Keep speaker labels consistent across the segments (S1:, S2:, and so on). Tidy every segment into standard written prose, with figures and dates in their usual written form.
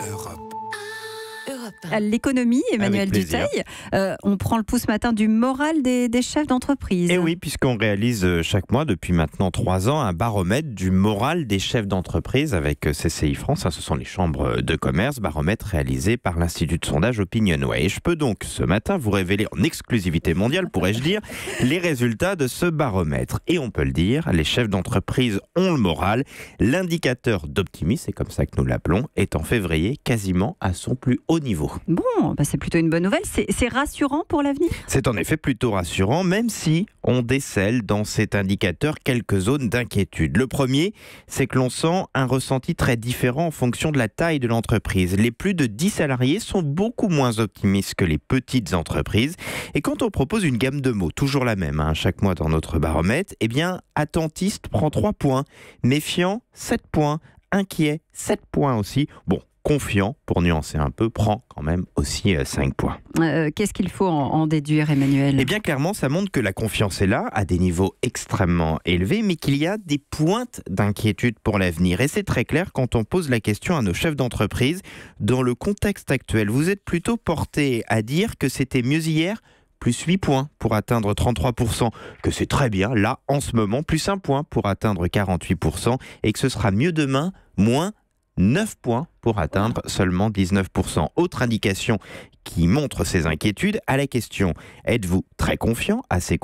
S1: Europe.
S2: L'économie, Emmanuel
S3: Avec plaisir.
S2: Dutheil. On prend le pouls ce matin du moral des chefs d'entreprise.
S3: Et oui, puisqu'on réalise chaque mois, depuis maintenant 3 ans, un baromètre du moral des chefs d'entreprise avec CCI France. Ce sont les chambres de commerce, baromètre réalisé par l'Institut de sondage Opinionway. Et je peux donc ce matin vous révéler en exclusivité mondiale, pourrais-je dire, les résultats de ce baromètre. Et on peut le dire, les chefs d'entreprise ont le moral. L'indicateur d'optimisme, c'est comme ça que nous l'appelons, est en février quasiment à son plus haut niveau.
S2: Bon, c'est plutôt une bonne nouvelle. C'est rassurant pour l'avenir ?
S3: C'est en effet plutôt rassurant, même si on décèle dans cet indicateur quelques zones d'inquiétude. Le premier, c'est que l'on sent un ressenti très différent en fonction de la taille de l'entreprise. Les plus de 10 salariés sont beaucoup moins optimistes que les petites entreprises. Et quand on propose une gamme de mots, toujours la même, chaque mois dans notre baromètre, eh bien, attentiste prend 3 points, méfiant 7 points, inquiet 7 points aussi. Bon, confiant, pour nuancer un peu, prend quand même aussi 5 points.
S2: Qu'est-ce qu'il faut en déduire, Emmanuel ?
S3: Eh bien, clairement, ça montre que la confiance est là, à des niveaux extrêmement élevés, mais qu'il y a des pointes d'inquiétude pour l'avenir. Et c'est très clair quand on pose la question à nos chefs d'entreprise. Dans le contexte actuel, vous êtes plutôt porté à dire que c'était mieux hier, plus 8 points pour atteindre 33%, que c'est très bien, là, en ce moment, plus 1 point pour atteindre 48%, et que ce sera mieux demain, moins 9 points pour atteindre seulement 19%. Autre indication qui montre ces inquiétudes, à la question « Êtes-vous très confiant, assez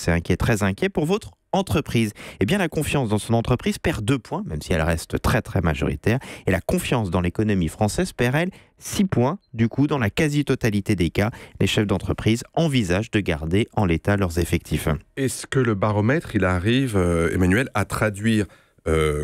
S3: inquiet, très inquiet pour votre entreprise ?» Eh bien, la confiance dans son entreprise perd 2 points, même si elle reste très très majoritaire. Et la confiance dans l'économie française perd, elle, 6 points. Du coup, dans la quasi-totalité des cas, les chefs d'entreprise envisagent de garder en l'état leurs effectifs.
S1: Est-ce que le baromètre, il arrive, Emmanuel, à traduire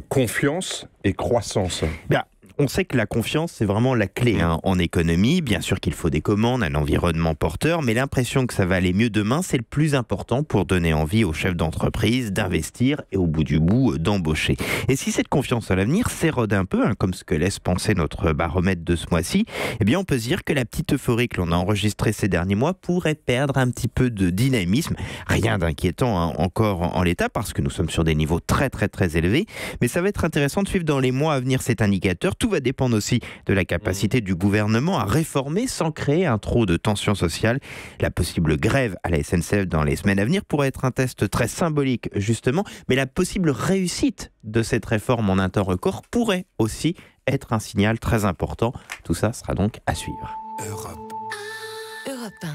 S1: confiance et croissance ?
S3: Bien, on sait que la confiance, c'est vraiment la clé en économie. Bien sûr qu'il faut des commandes, un environnement porteur, mais l'impression que ça va aller mieux demain, c'est le plus important pour donner envie aux chefs d'entreprise d'investir et au bout du bout, d'embaucher. Et si cette confiance à l'avenir s'érode un peu, comme ce que laisse penser notre baromètre de ce mois-ci, eh bien on peut se dire que la petite euphorie que l'on a enregistrée ces derniers mois pourrait perdre un petit peu de dynamisme. Rien d'inquiétant encore en l'état, parce que nous sommes sur des niveaux très très très élevés, mais ça va être intéressant de suivre dans les mois à venir cet indicateur. Tout va dépendre aussi de la capacité du gouvernement à réformer sans créer un trop de tension sociale. La possible grève à la SNCF dans les semaines à venir pourrait être un test très symbolique justement, mais la possible réussite de cette réforme en un temps record pourrait aussi être un signal très important. Tout ça sera donc à suivre.
S4: Europe 1.